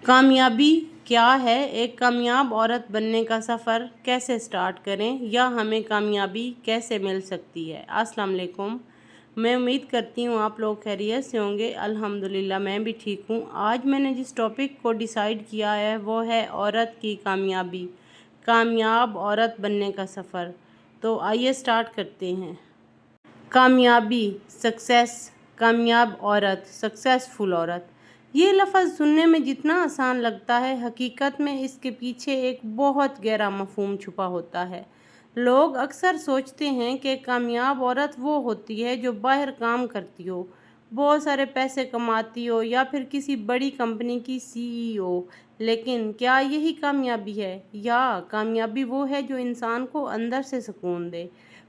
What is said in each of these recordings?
کامیابی کیا ہے؟ ایک کامیاب عورت بننے کا سفر کیسے سٹارٹ کریں یا ہمیں کامیابی کیسے مل سکتی ہے؟ السلام علیکم۔ میں امید کرتی ہوں آپ لوگ خیریت سے ہوں گے۔ الحمدللہ میں بھی ٹھیک ہوں۔ آج میں نے جس ٹاپک کو ڈیسائیڈ کیا ہے وہ ہے عورت کی کامیابی، کامیاب عورت بننے کا سفر۔ تو آئیے سٹارٹ کرتے ہیں۔ کامیابی، سکسیس، کامیاب عورت، سکسیسفل عورت، یہ لفظ سننے میں جتنا آسان لگتا ہے، حقیقت میں اس کے پیچھے ایک بہت گہرا مفہوم چھپا ہوتا ہے۔ لوگ اکثر سوچتے ہیں کہ کامیاب عورت وہ ہوتی ہے جو باہر کام کرتی ہو، بہت سارے پیسے کماتی ہو یا پھر کسی بڑی کمپنی کی CEO۔ لیکن کیا یہی کامیابی ہے؟ یا کامیابی وہ ہے جو انسان کو اندر سے سکون دے،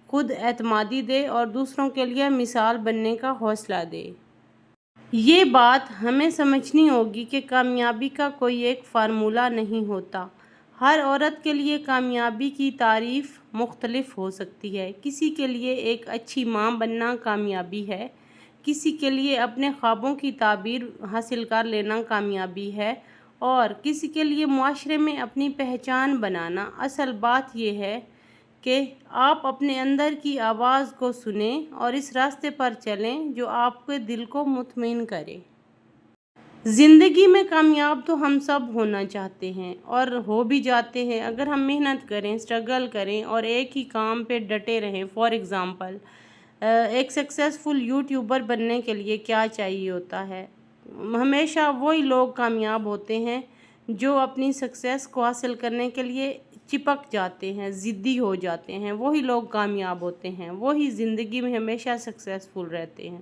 خود اعتمادی دے اور دوسروں کے لیے مثال بننے کا حوصلہ دے؟ یہ بات ہمیں سمجھنی ہوگی کہ کامیابی کا کوئی ایک فارمولہ نہیں ہوتا۔ ہر عورت کے لیے کامیابی کی تعریف مختلف ہو سکتی ہے۔ کسی کے لیے ایک اچھی ماں بننا کامیابی ہے، کسی کے لیے اپنے خوابوں کی تعبیر حاصل کر لینا کامیابی ہے، اور کسی کے لیے معاشرے میں اپنی پہچان بنانا۔ اصل بات یہ ہے کہ آپ اپنے اندر کی آواز کو سنیں اور اس راستے پر چلیں جو آپ کے دل کو مطمئن کرے۔ زندگی میں کامیاب تو ہم سب ہونا چاہتے ہیں اور ہو بھی جاتے ہیں اگر ہم محنت کریں، سٹرگل کریں اور ایک ہی کام پہ ڈٹے رہیں۔ فار ایگزامپل، ایک سکسیسفل یوٹیوبر بننے کے لیے کیا چاہیے ہوتا ہے؟ ہمیشہ وہی لوگ کامیاب ہوتے ہیں جو اپنی سکسیس کو حاصل کرنے کے لیے چپک جاتے ہیں، ضدی ہو جاتے ہیں، وہی لوگ کامیاب ہوتے ہیں، وہی زندگی میں ہمیشہ سکسیسفل رہتے ہیں۔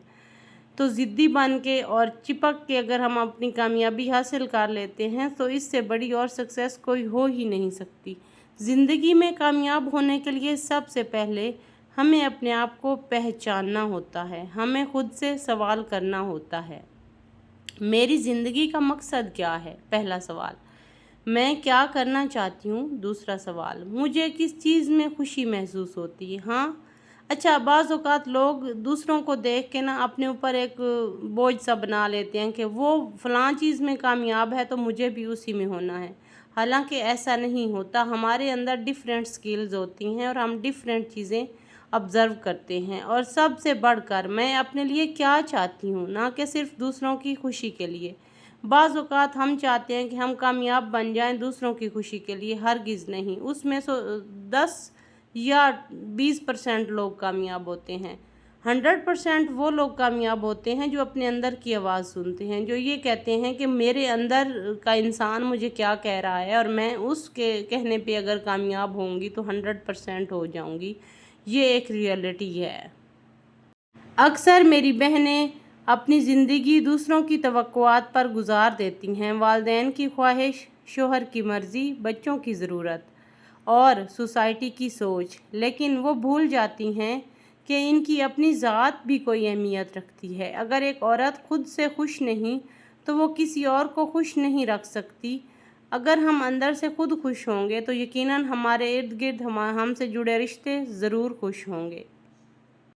تو ضدی بن کے اور چپک کے اگر ہم اپنی کامیابی حاصل کر لیتے ہیں تو اس سے بڑی اور سکسیس کوئی ہو ہی نہیں سکتی۔ زندگی میں کامیاب ہونے کے لیے سب سے پہلے ہمیں اپنے آپ کو پہچاننا ہوتا ہے، ہمیں خود سے سوال کرنا ہوتا ہے۔ میری زندگی کا مقصد کیا ہے؟ پہلا سوال۔ میں کیا کرنا چاہتی ہوں؟ دوسرا سوال۔ مجھے کس چیز میں خوشی محسوس ہوتی ہے؟ ہاں، اچھا، بعض اوقات لوگ دوسروں کو دیکھ کے اپنے اوپر ایک بوجھ سا بنا لیتے ہیں کہ وہ فلاں چیز میں کامیاب ہے تو مجھے بھی اسی میں ہونا ہے۔ حالانکہ ایسا نہیں ہوتا۔ ہمارے اندر ڈیفرنٹ سکلز ہوتی ہیں اور ہم ڈیفرنٹ چیزیں آبزرو کرتے ہیں، اور سب سے بڑھ کر میں اپنے لیے کیا چاہتی ہوں، نہ کہ صرف دوسروں کی خوشی کے لیے۔ بعض اوقات ہم چاہتے ہیں کہ ہم کامیاب بن جائیں دوسروں کی خوشی کے لیے، ہرگز نہیں۔ اس میں 10 یا 20% لوگ کامیاب ہوتے ہیں۔ 100% وہ لوگ کامیاب ہوتے ہیں جو اپنے اندر کی آواز سنتے ہیں، جو یہ کہتے ہیں کہ میرے اندر کا انسان مجھے کیا کہہ رہا ہے اور میں اس کے کہنے پہ اگر کامیاب ہوں گی تو 100% ہو جاؤں گی۔ یہ ایک ریئلٹی ہے۔ اکثر میری بہنیں اپنی زندگی دوسروں کی توقعات پر گزار دیتی ہیں، والدین کی خواہش، شوہر کی مرضی، بچوں کی ضرورت اور سوسائٹی کی سوچ، لیکن وہ بھول جاتی ہیں کہ ان کی اپنی ذات بھی کوئی اہمیت رکھتی ہے۔ اگر ایک عورت خود سے خوش نہیں تو وہ کسی اور کو خوش نہیں رکھ سکتی۔ اگر ہم اندر سے خود خوش ہوں گے تو یقیناً ہمارے ارد گرد ہم سے جڑے رشتے ضرور خوش ہوں گے۔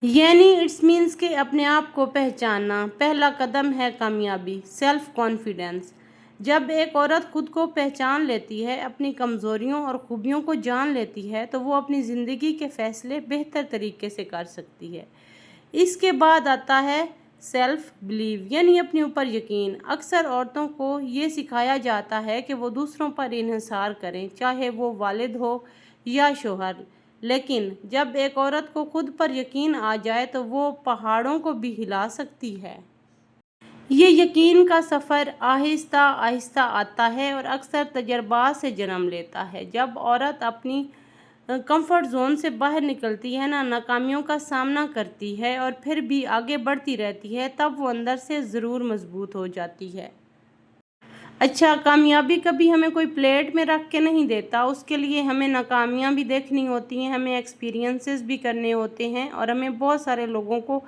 یعنی اٹس مینس کہ اپنے آپ کو پہچاننا پہلا قدم ہے کامیابی، سیلف کانفیڈنس۔ جب ایک عورت خود کو پہچان لیتی ہے، اپنی کمزوریوں اور خوبیوں کو جان لیتی ہے تو وہ اپنی زندگی کے فیصلے بہتر طریقے سے کر سکتی ہے۔ اس کے بعد آتا ہے سیلف بلیو، یعنی اپنے اوپر یقین۔ اکثر عورتوں کو یہ سکھایا جاتا ہے کہ وہ دوسروں پر انحصار کریں، چاہے وہ والد ہو یا شوہر، لیکن جب ایک عورت کو خود پر یقین آ جائے تو وہ پہاڑوں کو بھی ہلا سکتی ہے۔ یہ یقین کا سفر آہستہ آہستہ آتا ہے اور اکثر تجربات سے جنم لیتا ہے۔ جب عورت اپنی کمفرٹ زون سے باہر نکلتی ہے، ناکامیوں کا سامنا کرتی ہے اور پھر بھی آگے بڑھتی رہتی ہے، تب وہ اندر سے ضرور مضبوط ہو جاتی ہے۔ اچھا، کامیابی کبھی ہمیں کوئی پلیٹ میں رکھ کے نہیں دیتا، اس کے لیے ہمیں ناکامیاں بھی دیکھنی ہوتی ہیں، ہمیں ایکسپیرینسز بھی کرنے ہوتے ہیں، اور ہمیں بہت سارے لوگوں کو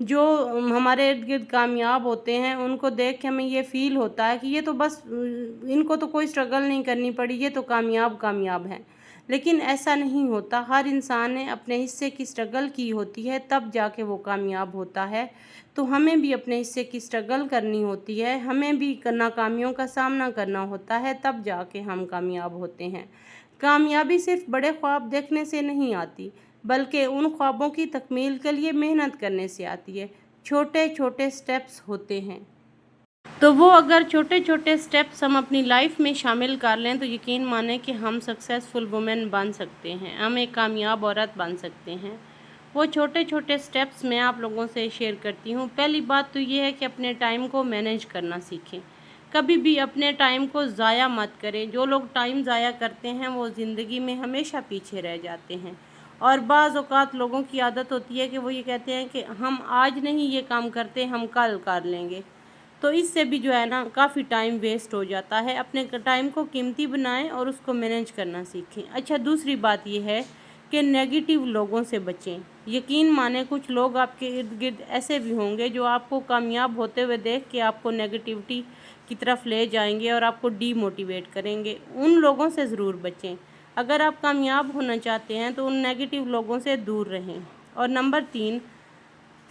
جو ہمارے ارد گرد کامیاب ہوتے ہیں ان کو دیکھ کے ہمیں یہ فیل ہوتا ہے کہ یہ تو بس ان کو تو کوئی سٹرگل نہیں کرنی پڑی، یہ تو کامیاب ہیں۔ لیکن ایسا نہیں ہوتا، ہر انسان نے اپنے حصے کی سٹرگل کی ہوتی ہے تب جا کے وہ کامیاب ہوتا ہے۔ تو ہمیں بھی اپنے حصے کی سٹرگل کرنی ہوتی ہے، ہمیں بھی ناکامیوں کا سامنا کرنا ہوتا ہے، تب جا کے ہم کامیاب ہوتے ہیں۔ کامیابی صرف بڑے خواب دیکھنے سے نہیں آتی، بلکہ ان خوابوں کی تکمیل کے لیے محنت کرنے سے آتی ہے۔ چھوٹے چھوٹے سٹیپس ہوتے ہیں، تو وہ اگر چھوٹے چھوٹے سٹیپس ہم اپنی لائف میں شامل کر لیں تو یقین مانیں کہ ہم سکسیسفل وومن بن سکتے ہیں، ہم ایک کامیاب عورت بن سکتے ہیں۔ وہ چھوٹے چھوٹے سٹیپس میں آپ لوگوں سے شیئر کرتی ہوں۔ پہلی بات تو یہ ہے کہ اپنے ٹائم کو مینیج کرنا سیکھیں، کبھی بھی اپنے ٹائم کو ضائع مت کریں۔ جو لوگ ٹائم ضائع کرتے ہیں وہ زندگی میں ہمیشہ پیچھے رہ جاتے ہیں، اور بعض اوقات لوگوں کی عادت ہوتی ہے کہ وہ یہ کہتے ہیں کہ ہم آج نہیں یہ کام کرتے، ہم کل کر لیں گے، تو اس سے بھی جو ہے نا کافی ٹائم ویسٹ ہو جاتا ہے۔ اپنے ٹائم کو قیمتی بنائیں اور اس کو مینیج کرنا سیکھیں۔ اچھا، دوسری بات یہ ہے کہ نیگیٹو لوگوں سے بچیں۔ یقین مانیں کچھ لوگ آپ کے ارد گرد ایسے بھی ہوں گے جو آپ کو کامیاب ہوتے ہوئے دیکھ کے آپ کو نیگیٹیوٹی کی طرف لے جائیں گے اور آپ کو ڈی موٹیویٹ کریں گے۔ ان لوگوں سے ضرور بچیں۔ اگر آپ کامیاب ہونا چاہتے ہیں تو ان نیگیٹو لوگوں سے دور رہیں۔ اور نمبر 3،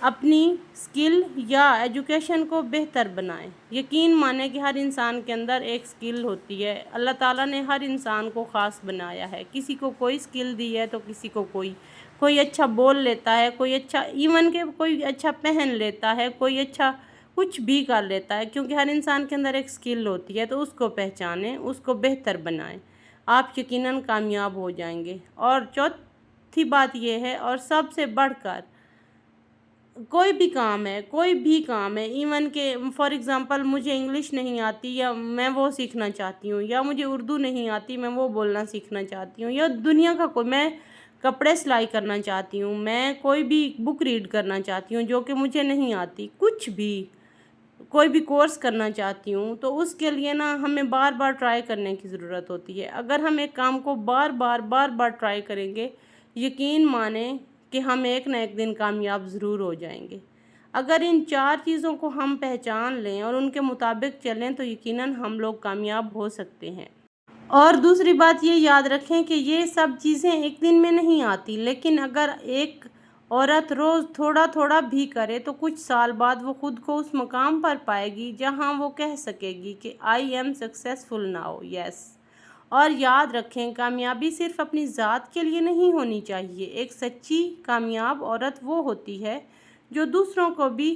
اپنی سکل یا ایجوکیشن کو بہتر بنائیں۔ یقین مانیں کہ ہر انسان کے اندر ایک سکل ہوتی ہے، اللہ تعالیٰ نے ہر انسان کو خاص بنایا ہے، کسی کو کوئی سکل دی ہے تو کسی کو کوئی اچھا بول لیتا ہے، کوئی اچھا ایون کہ کوئی اچھا پہن لیتا ہے، کوئی اچھا کچھ بھی کر لیتا ہے، کیونکہ ہر انسان کے اندر ایک سکل ہوتی ہے، تو اس کو پہچانیں، اس کو بہتر بنائیں، آپ یقیناً کامیاب ہو جائیں گے۔ اور چوتھی بات یہ ہے، اور سب سے بڑھ کر کوئی بھی کام ہے، ایون کہ فار ایگزامپل مجھے انگلش نہیں آتی یا میں وہ سیکھنا چاہتی ہوں، یا مجھے اردو نہیں آتی میں وہ بولنا سیکھنا چاہتی ہوں، یا دنیا کا میں کپڑے سلائی کرنا چاہتی ہوں، میں کوئی بھی بک ریڈ کرنا چاہتی ہوں جو کہ مجھے نہیں آتی، کچھ بھی کوئی بھی کورس کرنا چاہتی ہوں، تو اس کے لیے نا ہمیں بار بار ٹرائی کرنے کی ضرورت ہوتی ہے۔ اگر ہم ایک کام کو بار بار ٹرائی کریں گے، یقین مانیں کہ ہم ایک نہ ایک دن کامیاب ضرور ہو جائیں گے۔ اگر ان 4 چیزوں کو ہم پہچان لیں اور ان کے مطابق چلیں تو یقیناً ہم لوگ کامیاب ہو سکتے ہیں۔ اور دوسری بات یہ یاد رکھیں کہ یہ سب چیزیں ایک دن میں نہیں آتی، لیکن اگر ایک عورت روز تھوڑا تھوڑا بھی کرے تو کچھ سال بعد وہ خود کو اس مقام پر پائے گی جہاں وہ کہہ سکے گی کہ آئی ایم سکسیسفل ناؤ، یس۔ اور یاد رکھیں، کامیابی صرف اپنی ذات کے لیے نہیں ہونی چاہیے۔ ایک سچی کامیاب عورت وہ ہوتی ہے جو دوسروں کو بھی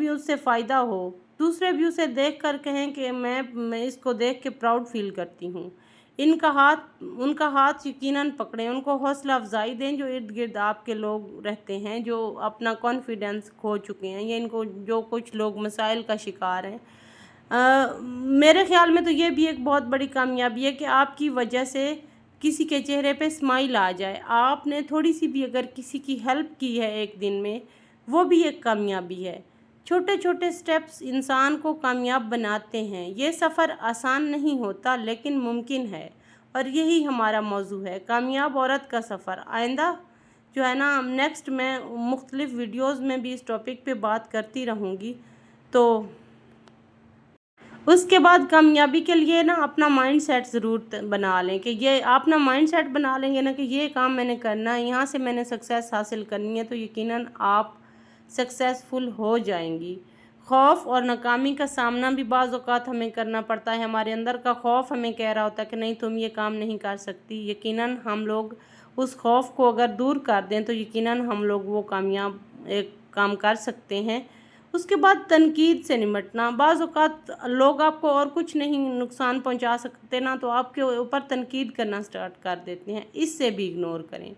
اس سے فائدہ ہو، دوسرے بھی اسے دیکھ کر کہیں کہ میں اس کو دیکھ کے پراؤڈ فیل کرتی ہوں۔ ان کا ہاتھ یقیناً پکڑیں، ان کو حوصلہ افزائی دیں جو ارد گرد آپ کے لوگ رہتے ہیں، جو اپنا کانفیڈنس کھو چکے ہیں، یا جو کچھ لوگ مسائل کا شکار ہیں۔ میرے خیال میں تو یہ بھی ایک بہت بڑی کامیابی ہے کہ آپ کی وجہ سے کسی کے چہرے پہ اسمائل آ جائے۔ آپ نے تھوڑی سی بھی اگر کسی کی ہیلپ کی ہے ایک دن میں، وہ بھی ایک کامیابی ہے۔ چھوٹے چھوٹے سٹیپس انسان کو کامیاب بناتے ہیں۔ یہ سفر آسان نہیں ہوتا لیکن ممکن ہے، اور یہی ہمارا موضوع ہے، کامیاب عورت کا سفر۔ آئندہ جو ہے نا نیکسٹ میں مختلف ویڈیوز میں بھی اس ٹاپک پہ بات کرتی رہوں گی۔ تو اس کے بعد کامیابی کے لیے نا اپنا مائنڈ سیٹ ضرور بنا لیں کہ یہ اپنا مائنڈ سیٹ بنا لیں گے نا کہ یہ کام میں نے کرنا ہے، یہاں سے میں نے سکسیس حاصل کرنی ہے، تو یقیناً آپ سکسیسفل ہو جائیں گی۔ خوف اور ناکامی کا سامنا بھی بعض اوقات ہمیں کرنا پڑتا ہے، ہمارے اندر کا خوف ہمیں کہہ رہا ہوتا ہے کہ نہیں تم یہ کام نہیں کر سکتی۔ یقیناً ہم لوگ اس خوف کو اگر دور کر دیں تو یقیناً ہم لوگ وہ کامیاب ایک کام کر سکتے ہیں۔ اس کے بعد تنقید سے نمٹنا، بعض اوقات لوگ آپ کو اور کچھ نہیں نقصان پہنچا سکتے نا، تو آپ کے اوپر تنقید کرنا سٹارٹ کر دیتے ہیں، اس سے بھی اگنور کریں۔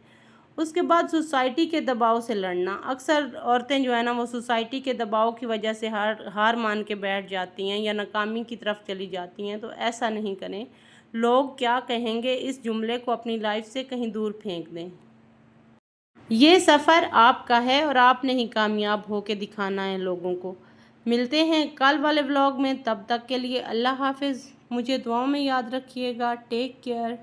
اس کے بعد سوسائٹی کے دباؤ سے لڑنا، اکثر عورتیں جو ہے نا وہ سوسائٹی کے دباؤ کی وجہ سے ہار مان کے بیٹھ جاتی ہیں یا ناکامی کی طرف چلی جاتی ہیں، تو ایسا نہیں کریں۔ لوگ کیا کہیں گے اس جملے کو اپنی لائف سے کہیں دور پھینک دیں۔ یہ سفر آپ کا ہے اور آپ نے ہی کامیاب ہو کے دکھانا ہے لوگوں کو۔ ملتے ہیں کل والے ولاگ میں، تب تک کے لیے اللہ حافظ۔ مجھے دعاؤں میں یاد رکھیے گا۔ Take care.